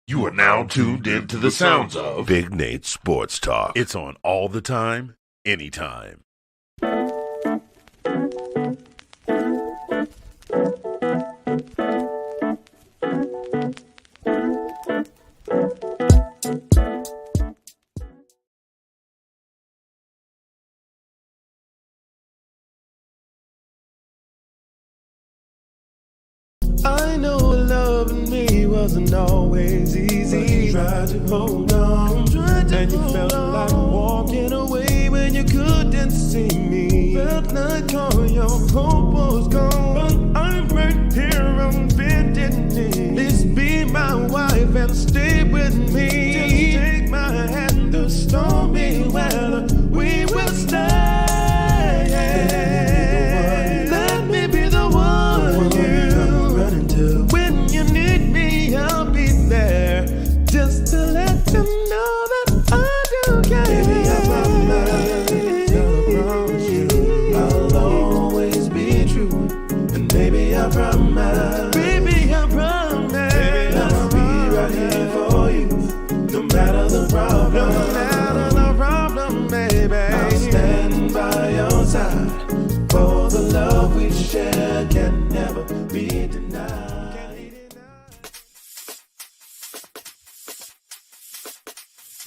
You are now tuned into the sounds of Big Nate Sports Talk. It's on all the time, anytime. I know loving me wasn't always easy. Tried to hold on, and you felt like walking away when you couldn't see me. Felt like all your hope was gone, but I'm right here on bended knee. Please be my wife and stay with me. Just take my hand through stormy weather. We will stay. Let me be the one you run into. When you need me, I'll be there. Just to let you know that I do care. Baby, I promise you, I'll always be true. And baby, I promise. Baby, I promise. Baby, I'll be right here for you. No matter the problem. No matter the problem, baby. I'll stand by your side. For the love we share can never be denied.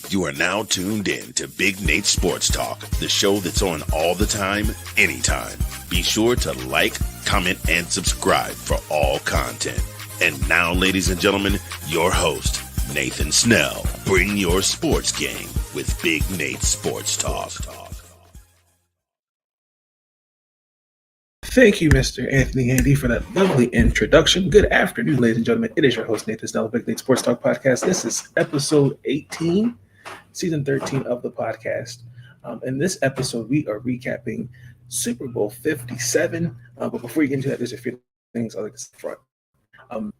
You are now tuned in to Big Nate Sports Talk, the show that's on all the time, anytime. Be sure to like, comment, and subscribe for all content. And now, ladies and gentlemen, your host, Nathan Snell. Bring your sports game with Big Nate Sports Talk. Thank you, Mr. Anthony Handy, for that lovely introduction. Good afternoon, ladies and gentlemen. It is your host, Nathan Snell, Big Nate Sports Talk Podcast. This is episode 18, season 13 of the podcast. In this episode, we are recapping Super Bowl 57. But before you get into that, there's a few things I'd like to say front. I'm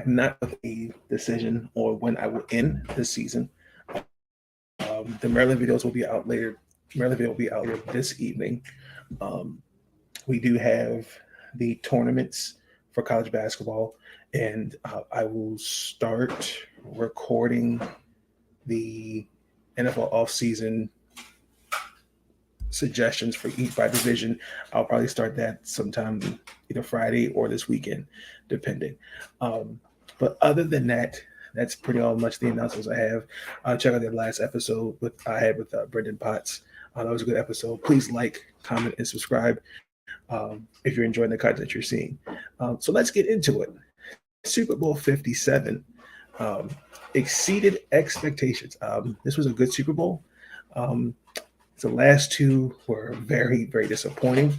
not with a decision or when I will end this season. The Maryland videos will be out later. Maryland video will be out later this evening. We do have the tournaments for college basketball, and I will start recording the NFL offseason suggestions for each by division. I'll probably start that sometime either Friday or this weekend, depending. But other than that, that's pretty much the announcements I have. Check out the last episode I had with Brendan Potts. That was a good episode. Please like, comment, and subscribe if you're enjoying the content you're seeing. So let's get into it. Super Bowl 57 exceeded expectations. This was a good Super Bowl. The last two were very, very disappointing.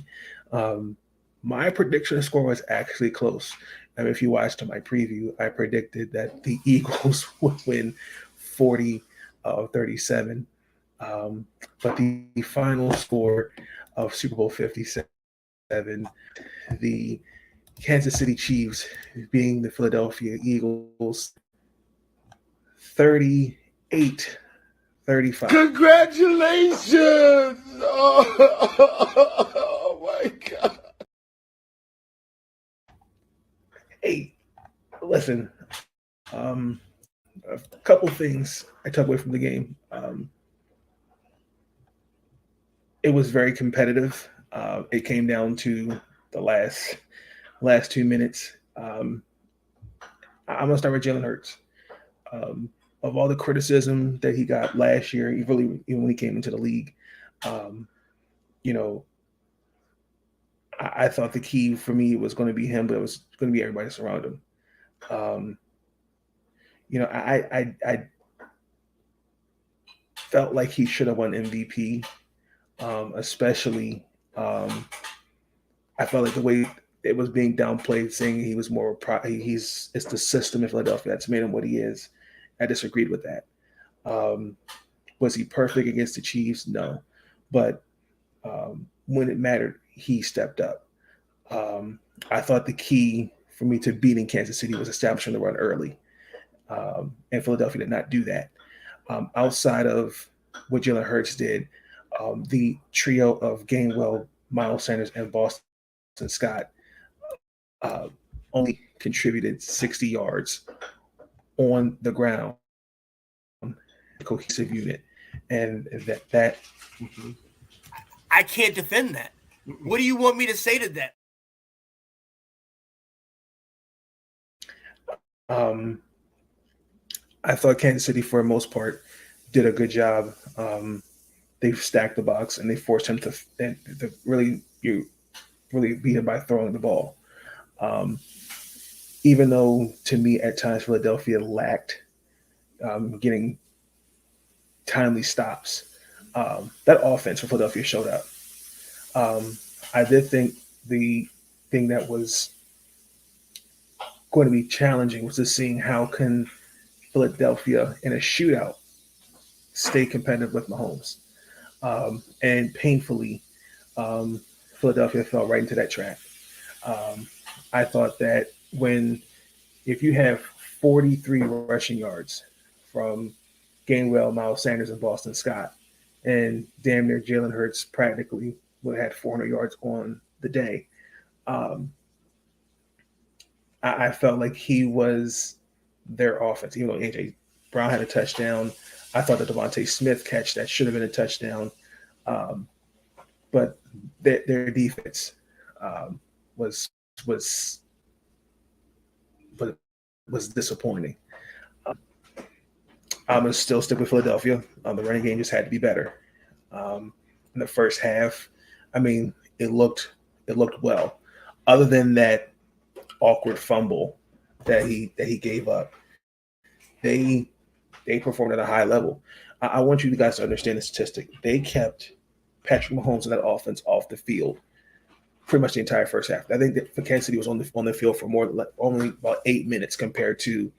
My prediction score was actually close. If you watched my preview, I predicted that the Eagles would win 40-37. But the final score of Super Bowl 57, the Kansas City Chiefs being the Philadelphia Eagles 38-35. Congratulations! Oh my God. Hey, listen, a couple things I took away from the game. It was very competitive. It came down to the last 2 minutes. I'm gonna start with Jalen Hurts. Of all the criticism that he got last year, even when he came into the league, I thought the key for me was going to be him, but it was going to be everybody surround him. I felt like he should have won MVP, especially. I felt like the way it was being downplayed, saying he was more it's the system in Philadelphia that's made him what he is. I disagreed with that. Was he perfect against the Chiefs? No, but when it mattered, he stepped up. I thought the key for me to beating Kansas City was establishing the run early, and Philadelphia did not do that. Outside of what Jalen Hurts did, the trio of Gainwell, Miles Sanders, and Boston Scott only contributed 60 yards on the ground, a cohesive unit, and that. I can't defend that. What do you want me to say to that? I thought Kansas City, for the most part, did a good job. They stacked the box and they forced him to really beat him by throwing the ball. Even though, to me, at times Philadelphia lacked getting timely stops, that offense for Philadelphia showed up. I did think the thing that was going to be challenging was just seeing how can Philadelphia in a shootout stay competitive with Mahomes. And painfully, Philadelphia fell right into that trap. I thought that if you have 43 rushing yards from Gainwell, Miles Sanders, and Boston Scott, and damn near Jalen Hurts practically would have had 400 yards on the day, I felt like he was their offense. Even though A.J. Brown had a touchdown, I thought the Devontae Smith catch that should have been a touchdown. But their defense was disappointing. I'm going to still stick with Philadelphia. The running game just had to be better. In the first half, I mean, it looked well. Other than that awkward fumble that he gave up, they performed at a high level. I want you guys to understand the statistic. They kept Patrick Mahomes and that offense off the field pretty much the entire first half. I think that for Kansas City was on the field for only about 8 minutes compared to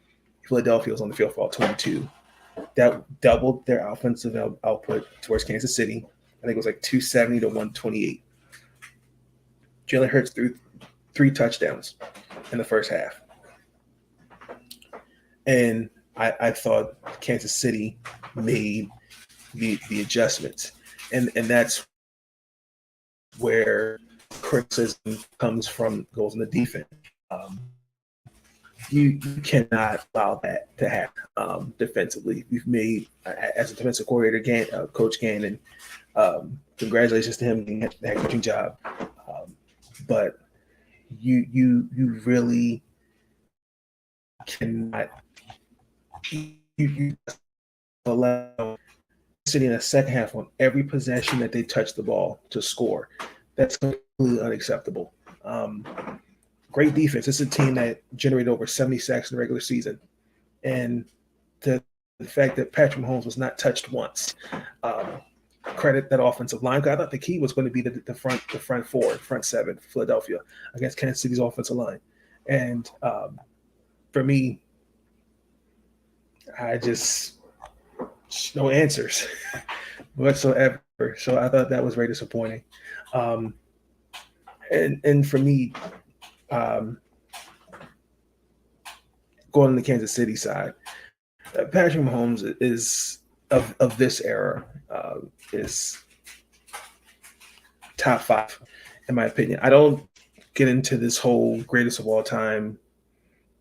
Philadelphia was on the field for about 22. That doubled their offensive output towards Kansas City. I think it was like 270 to 128. Jalen Hurts threw 3 touchdowns in the first half. And I thought Kansas City made the adjustments. And that's where criticism goes in the defense. You cannot allow that to happen defensively. We've made, as a defensive coordinator, Coach Gannon, congratulations to him doing that coaching job. But you really cannot you allow City in the second half on every possession that they touch the ball to score. That's completely unacceptable. Great defense. It's a team that generated over 70 sacks in the regular season. And the fact that Patrick Mahomes was not touched once, credit that offensive line. I thought the key was going to be the front seven for Philadelphia against Kansas City's offensive line. And for me, I just no answers whatsoever. So I thought that was very disappointing. And for me, going on the Kansas City side, Patrick Mahomes is of this era is top 5 in my opinion. I don't get into this whole greatest of all time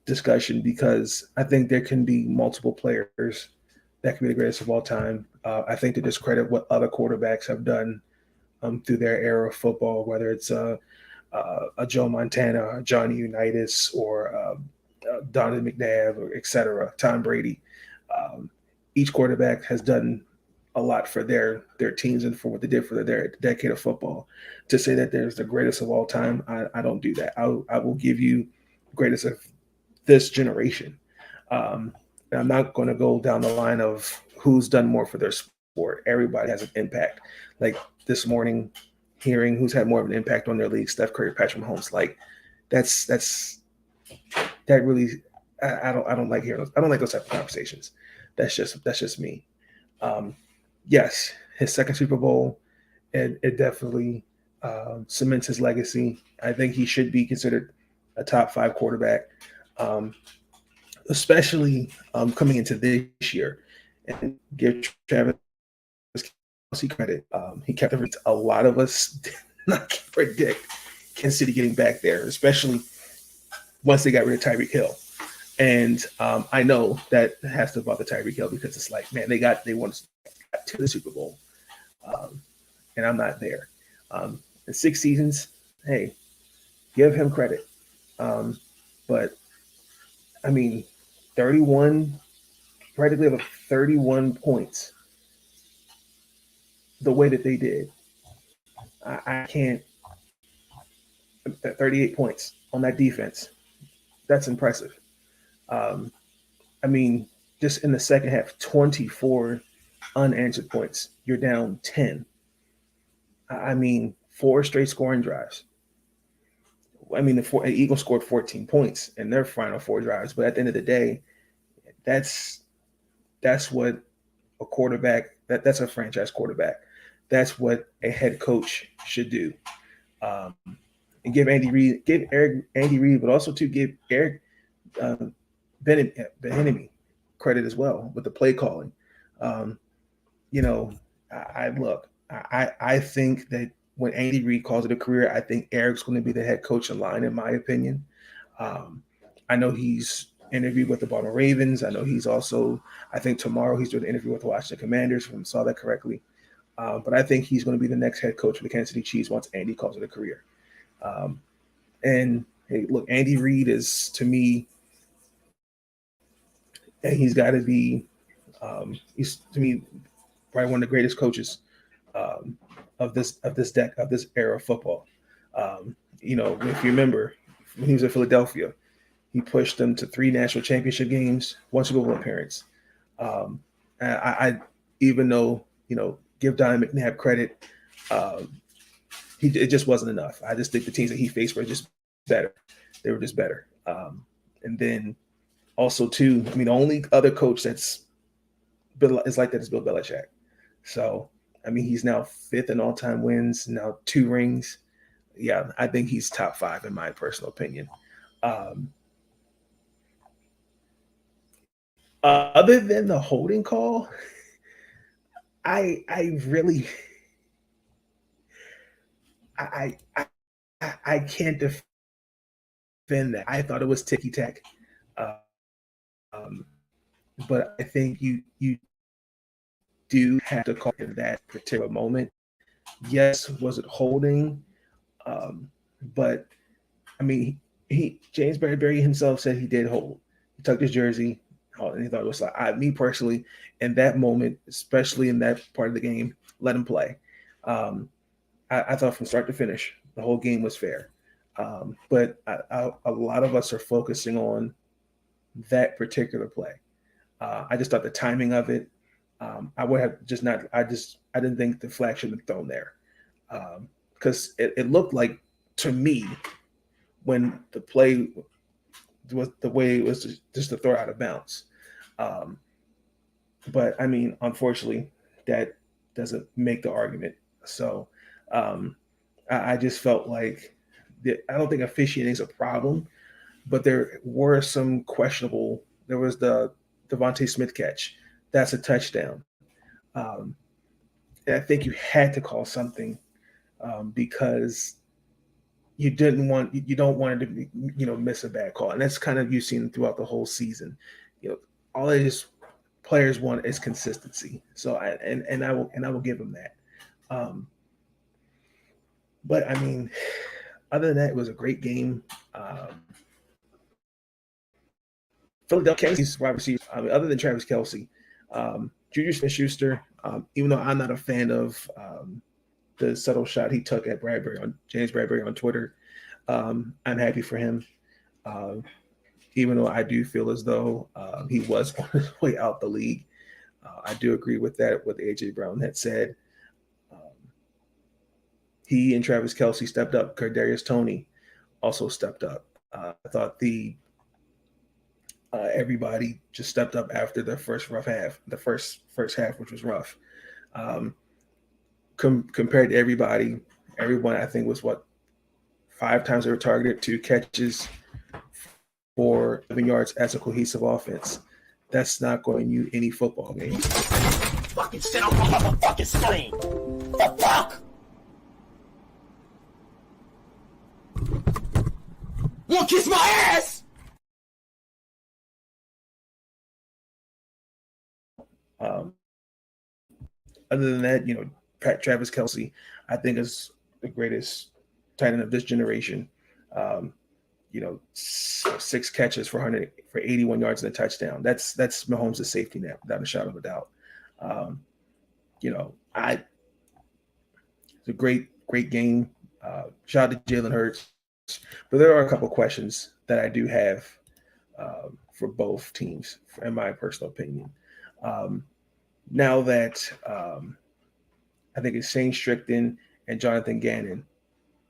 discussion because I think there can be multiple players that can be the greatest of all time. I think to discredit what other quarterbacks have done through their era of football, whether it's a Joe Montana, a Johnny Unitas, or Donovan McNabb, or et cetera, Tom Brady. Each quarterback has done a lot for their teams and for what they did for their decade of football. To say that there's the greatest of all time, I don't do that. I will give you greatest of this generation. And I'm not going to go down the line of who's done more for their sport. Everybody has an impact. Like this morning, hearing who's had more of an impact on their league, Steph Curry, Patrick Mahomes. Like that really, I don't like hearing those. I don't like those type of conversations. That's just me. Yes, his second Super Bowl, it definitely cements his legacy. I think he should be considered a top 5 quarterback, especially coming into this year. And give Travis credit. He kept a lot of us did not predict Kansas City getting back there, especially once they got rid of Tyreek Hill. And I know that has to bother Tyreek Hill because it's like, man, they want to the Super Bowl, and I'm not there. In 6 seasons, hey, give him credit. But I mean, 31, practically over 31 points, the way that they did. I can't. 38 points on that defense. That's impressive. I mean, just in the second half, 24 unanswered points. You're down 10. I mean, 4 straight scoring drives. I mean, the Eagles scored 14 points in their final 4 drives, but at the end of the day, that's what a quarterback that's a franchise quarterback. That's what a head coach should do. And give Andy Reid, but also to give Eric Bieniemy credit as well with the play calling. You know, I think that when Andy Reid calls it a career, I think Eric's going to be the head coach in line, in my opinion. I know he's interviewed with the Baltimore Ravens. I know he's also, I think tomorrow he's doing an interview with the Washington Commanders, if I saw that correctly. But I think he's going to be the next head coach for the Kansas City Chiefs once Andy calls it a career. And hey, look, Andy Reid is, to me, and he's got to be, he's to me probably one of the greatest coaches of this era of football. You know, if you remember when he was in Philadelphia, he pushed them to 3 national championship games, 1 Super Bowl appearance. I even though, you know, give Don McNabb credit, it just wasn't enough. I just think the teams that he faced were just better. They were just better. And then also too, I mean, the only other coach that's is like that is Bill Belichick. So, I mean, he's now 5th in all-time wins, now 2 rings. Yeah, I think he's top 5 in my personal opinion. Other than the holding call, I can't defend that. I thought it was ticky tack, but I think you do have to call in that particular moment. Yes, was it holding? But I mean, James Bradbury himself said he did hold. He tucked his jersey, and he thought it was like, me personally, in that moment, especially in that part of the game, let him play. I thought from start to finish, the whole game was fair. But a lot of us are focusing on that particular play. I just thought the timing of it, I would have just not. I didn't think the flag should have been thrown there, because it looked like, to me, when the play was the way it was, just to throw out of bounds. But I mean, unfortunately, that doesn't make the argument. So I just felt like I don't think officiating is a problem, but there were some questionable. There was the Devontae Smith catch. That's a touchdown. And I think you had to call something because you don't want it to be, miss a bad call. And that's kind of you've seen throughout the whole season. All they just players want is consistency. So I will give them that. But I mean, other than that, it was a great game. Philadelphia's wide receivers, other than Travis Kelce, Juju Smith-Schuster, even though I'm not a fan of the subtle shot he took at James Bradbury on Twitter, I'm happy for him. Even though I do feel as though he was on his way out the league. I do agree with that, what A.J. Brown had said. He and Travis Kelce stepped up. Kadarius Toney also stepped up. I thought everybody just stepped up after the first half, which was rough. Compared to everyone I think was 5 times they were targeted, 2 catches for 11 yards as a cohesive offense. That's not going to you any football game. Fucking sit on my motherfucking screen. The fuck? You wanna kiss my ass? Other than that, Travis Kelce, I think is the greatest tight end of this generation. 6 catches for 81 yards and a touchdown. That's Mahomes' safety net without a shadow of a doubt. It's a great game. Shout out to Jalen Hurts, but there are a couple questions that I do have for both teams, in my personal opinion. Now that I think it's Shane Strickton and Jonathan Gannon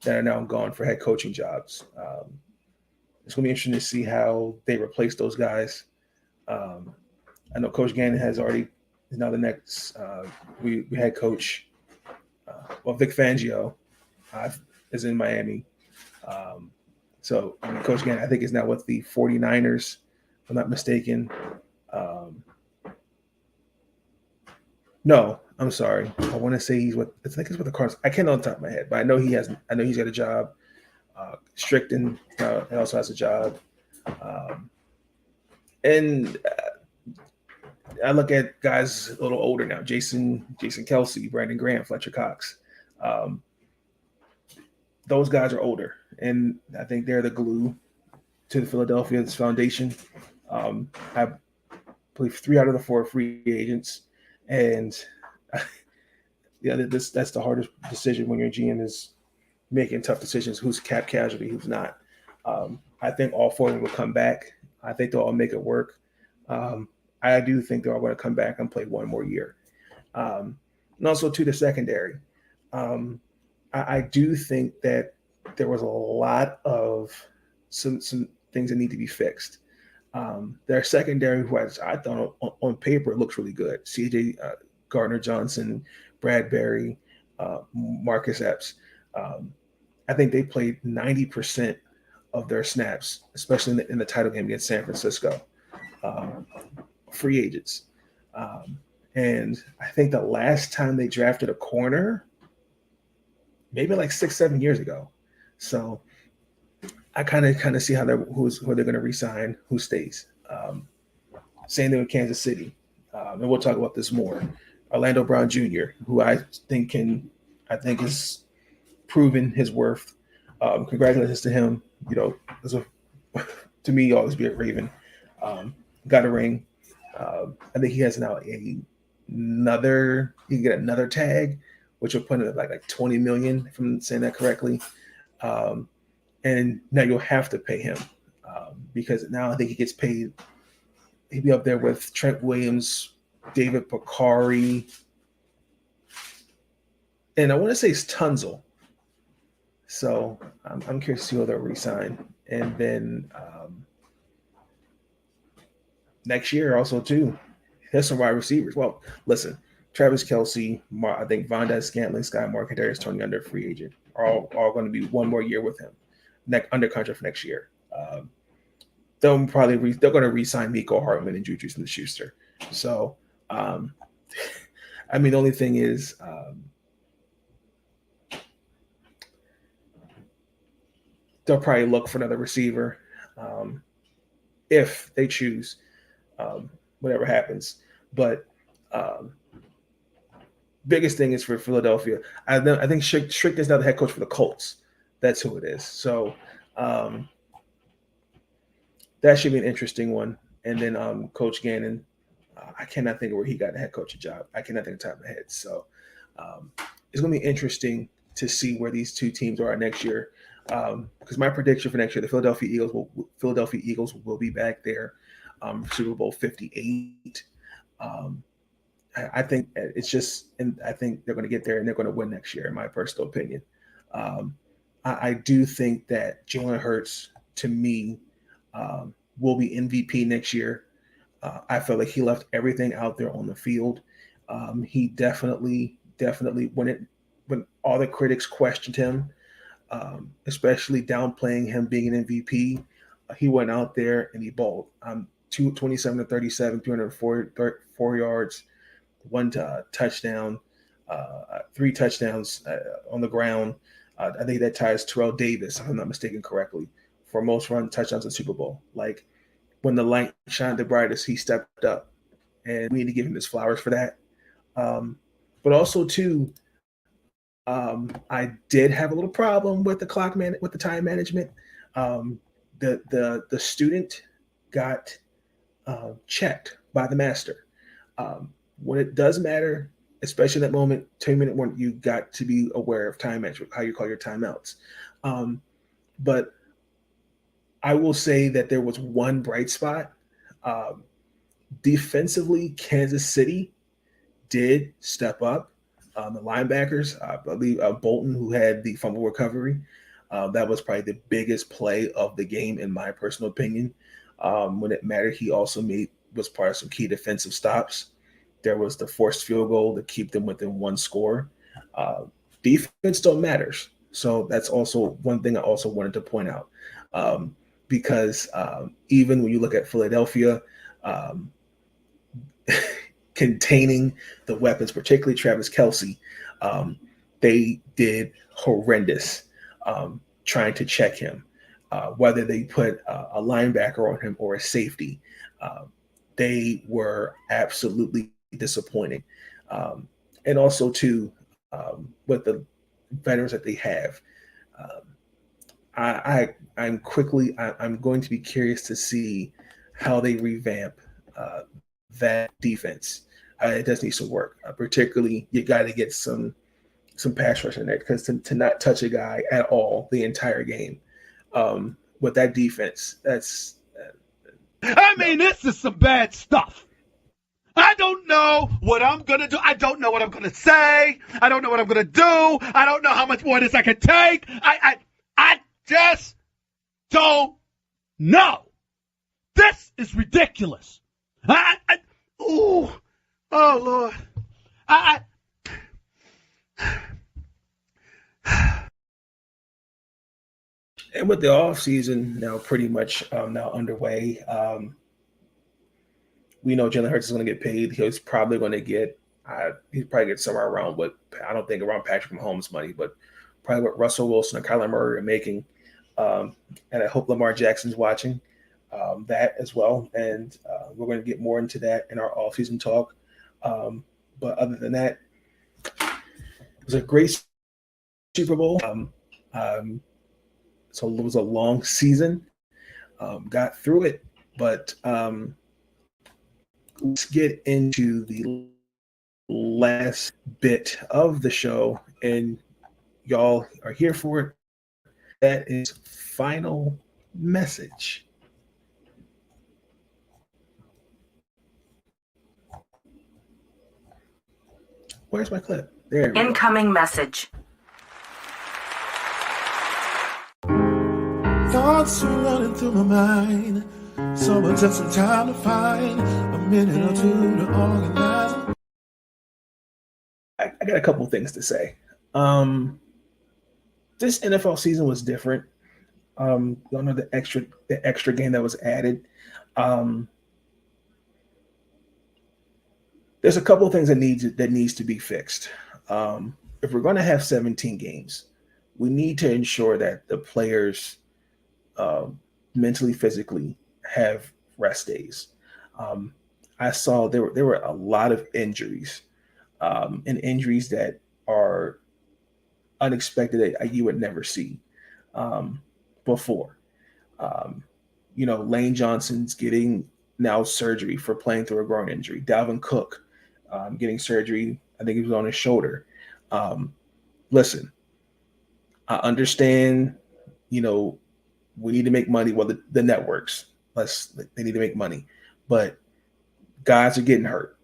that are now gone for head coaching jobs. It's going to be interesting to see how they replace those guys. I know Coach Gannon is now the next we had coach. Vic Fangio is in Miami. Coach Gannon, I think, is now with the 49ers, if I'm not mistaken. No, I'm sorry. I want to say I think it's with the Cardinals. I can't know on the top of my head, but I know he's got a job. Strickton also has a job. And I look at guys a little older now: Jason Kelce, Brandon Graham, Fletcher Cox. Those guys are older, and I think they're the glue to the Philadelphia's foundation. I believe 3 out of the 4 free agents, and that's the hardest decision when your GM is making tough decisions. Who's cap casualty? Who's not? I think all 4 of them will come back. I think they'll all make it work. I do think they're all going to come back and play one more year. And also to the secondary, I do think that there was a lot of some things that need to be fixed. Their secondary, who I thought on paper looks really good. CJ Gardner-Johnson, Bradbury, Marcus Epps. I think they played 90% of their snaps, especially in the title game against San Francisco. Free agents. And I think the last time they drafted a corner, maybe like 6-7 years ago. So I kind of see who they're going to re-sign, who stays. Same thing with Kansas City. And we'll talk about this more. Orlando Brown Jr., who I think is proven his worth. Congratulations to him. To me, always be a Raven. Got a ring. I think he has now he can get another tag, which will put him at like 20 million, if I'm saying that correctly. And now you'll have to pay him because now I think he gets paid. He'd be up there with Trent Williams, David Picari, and I want to say it's Tunzel. So I'm curious to see who they'll re-sign. And then next year also too, there's some wide receivers. Well, listen, Travis Kelce, I think Vonda Scantling, Sky Moore, Kadarius Toney under free agent are all going to be one more year with him, under contract for next year. They're going to re-sign Miko Hartman and Juju Smith-Schuster. So, the only thing is, they'll probably look for another receiver if they choose, whatever happens. But biggest thing is for Philadelphia. I think Strick is now the head coach for the Colts. That's who it is. So that should be an interesting one. And then Coach Gannon, I cannot think of where he got a head coaching job. I cannot think of the top of my head. So it's going to be interesting to see where these two teams are next year. Because my prediction for next year, the Philadelphia Eagles will be back there for Super Bowl 58. I think it's just, and I think they're going to get there and they're going to win next year, in my personal opinion. I do think that Jalen Hurts, to me, will be MVP next year. I feel like he left everything out there on the field. He definitely, when all the critics questioned him, especially downplaying him being an MVP, he went out there and he balled. 27 to 37, 204 yards, 1 touchdown, 3 touchdowns on the ground. I think that ties Terrell Davis, if I'm not mistaken correctly, for most run touchdowns in Super Bowl. Like, when the light shined the brightest, he stepped up, and we need to give him his flowers for that. But But also too, I did have a little problem with with the time management. The student got checked by the master. When it does matter, especially in that moment, 2-minute warning, you got to be aware of time management, how you call your timeouts. But I will say that there was one bright spot. Defensively, Kansas City did step up. The linebackers, I believe Bolton, who had the fumble recovery, that was probably the biggest play of the game, in my personal opinion. When it mattered, he also was part of some key defensive stops. There was the forced field goal to keep them within one score. Defense still matters. So that's also one thing I also wanted to point out. Because even when you look at Philadelphia, containing the weapons, particularly Travis Kelce, they did horrendous trying to check him. Whether they put a linebacker on him or a safety, they were absolutely disappointing. And also, too, with the veterans that they have, I'm going to be curious to see how they revamp that defense. It does need some work. Particularly, you got to get some pass rush in there, because to not touch a guy at all the entire game with that defense, that's. This is some bad stuff. I don't know what I'm going to do. I don't know what I'm going to say. I don't know what I'm going to do. I don't know how much more of this I can take. I just don't know. This is ridiculous. Oh, Lord. And with the off season now pretty much now underway, we know Jalen Hurts is going to get paid. He's probably going to get somewhere around what, I don't think around Patrick Mahomes' money, but probably what Russell Wilson and Kyler Murray are making. And I hope Lamar Jackson's watching that as well. And we're going to get more into that in our offseason talk. But other than that, it was a great Super Bowl. So it was a long season. Got through it, but let's get into the last bit of the show, and y'all are here for it. That is final message. Where's my clip? There. Incoming message. Thoughts are running through my mind. Someone took some time to find a minute or two to organize. I got a couple things to say. This NFL season was different. Y'all know the extra game that was added. There's a couple of things that needs to be fixed. If we're going to have 17 games, we need to ensure that the players mentally, physically have rest days. I saw there were a lot of injuries, and injuries that are unexpected that you would never see before. Lane Johnson's getting now surgery for playing through a groin injury. Dalvin Cook getting surgery. I think he was on his shoulder. Listen, I understand, we need to make money. Well, the networks, they need to make money, but guys are getting hurt.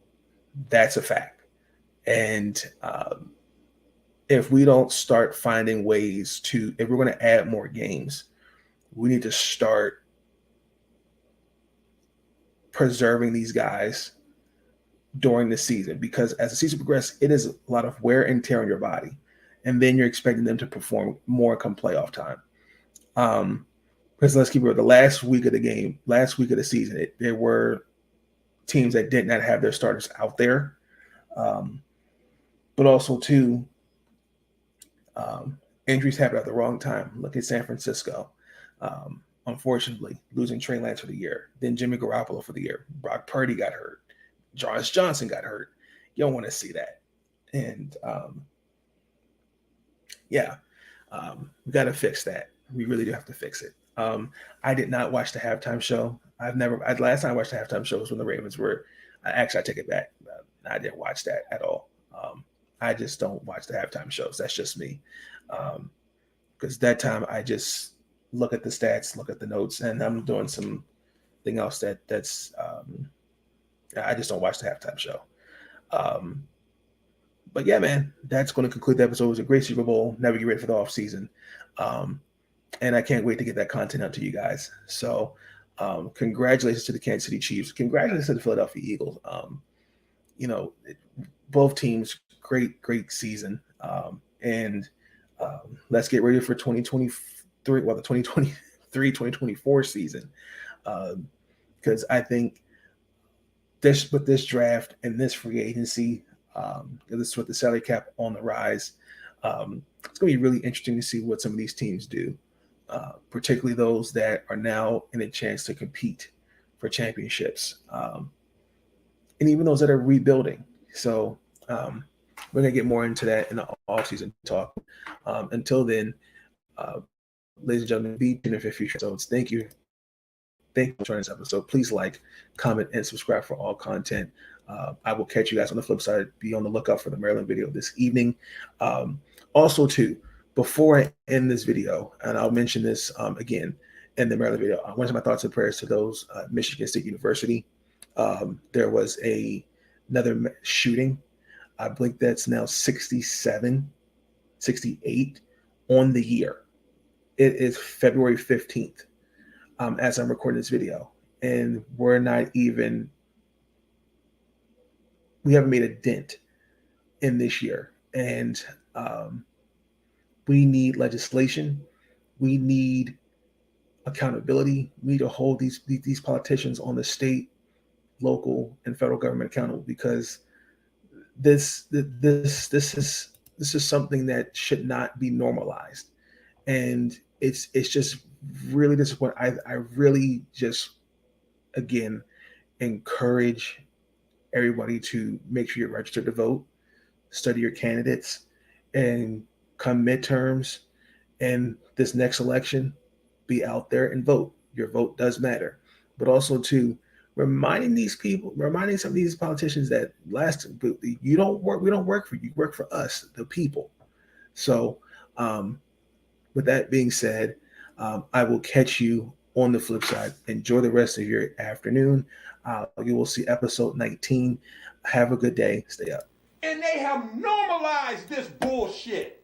That's a fact. And if we don't start finding ways if we're going to add more games, we need to start preserving these guys during the season, because as the season progresses, it is a lot of wear and tear on your body. And then you're expecting them to perform more come playoff time. Because let's keep it real, the last week of the season, there were teams that did not have their starters out there. But also, too, injuries happen at the wrong time. Look at San Francisco. Unfortunately, losing Trey Lance for the year. Then Jimmy Garoppolo for the year. Brock Purdy got hurt. Josh Johnson got hurt. You don't want to see that. And we got to fix that. We really do have to fix it. I did not watch the halftime show. Last time I watched the halftime show was when the Ravens were, I take it back. I didn't watch that at all. I just don't watch the halftime shows. That's just me. Because that time I just look at the stats, look at the notes, and I'm doing something else that's I just don't watch the halftime show. But yeah, man, that's going to conclude the episode. It was a great Super Bowl. Now we get ready for the off season. And I can't wait to get that content out to you guys. So congratulations to the Kansas City Chiefs. Congratulations to the Philadelphia Eagles. Both teams, great season. And let's get ready for 2023, the 2023-2024 season. Because I think with this draft and this free agency, this is with the salary cap on the rise, it's going to be really interesting to see what some of these teams do, particularly those that are now in a chance to compete for championships, and even those that are rebuilding. So we're going to get more into that in the offseason talk. Until then, ladies and gentlemen, be tuned for future episodes. Thank you for joining this episode. Please like, comment, and subscribe for all content. I will catch you guys on the flip side. Be on the lookout for the Maryland video this evening. Also, too, before I end this video, and I'll mention this again in the Maryland video, I want to send my thoughts and prayers to those at Michigan State University. There was another shooting. I believe that's now 68 on the year. It is February 15th as I'm recording this video. And we haven't made a dent in this year. And we need legislation. We need accountability. We need to hold these politicians on the state, local, and federal government accountable, because this is something that should not be normalized. And it's just really disappointing. I really just, again, encourage everybody to make sure you're registered to vote, study your candidates, and come midterms and this next election, be out there and vote. Your vote does matter. But also to reminding some of these politicians that we don't work for you, you work for us, the people. So with that being said, I will catch you on the flip side. Enjoy the rest of your afternoon. You will see episode 19. Have a good day. Stay up. And they have normalized this bullshit.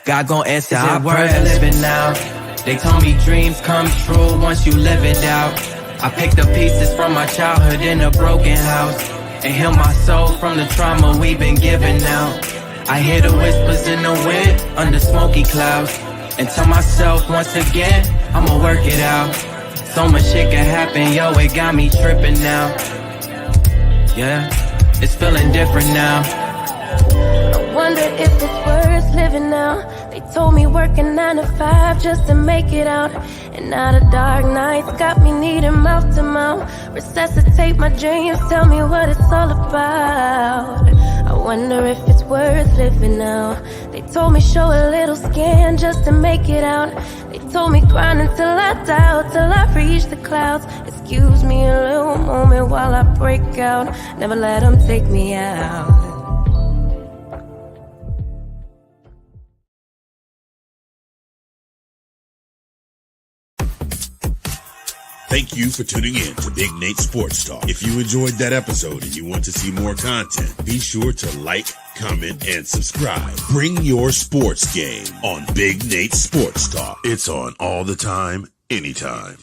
God gon' answer our prayers. Living now. They told me dreams come true once you live it out. I picked up pieces from my childhood in a broken house and heal my soul from the trauma we've been giving out. I hear the whispers in the wind under smoky clouds and tell myself once again I'ma work it out. So much shit can happen, yo, it got me tripping now. Yeah, it's feeling different now. I wonder if it's worth living now. They told me working 9 to 5 just to make it out. And now the dark nights got me needing mouth to mouth. Resuscitate my dreams, tell me what it's all about. I wonder if it's worth living now. They told me show a little skin just to make it out. They told me grind until I die, till I reach the clouds. Excuse me a little moment while I break out. Never let them take me out. Thank you for tuning in to Big Nate Sports Talk. If you enjoyed that episode and you want to see more content, be sure to like, comment, and subscribe. Bring your sports game on Big Nate Sports Talk. It's on all the time, anytime.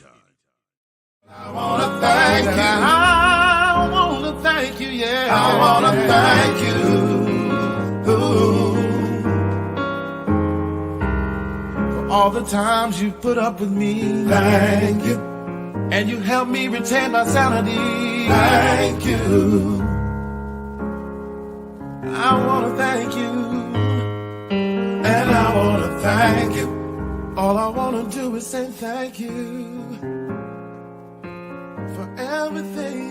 I wanna thank you. I wanna thank you, yeah. I wanna thank you. For all the times you put up with me. Thank you. And you helped me retain my sanity. Thank you. I wanna thank you. And I wanna thank you All I wanna do is say thank you for everything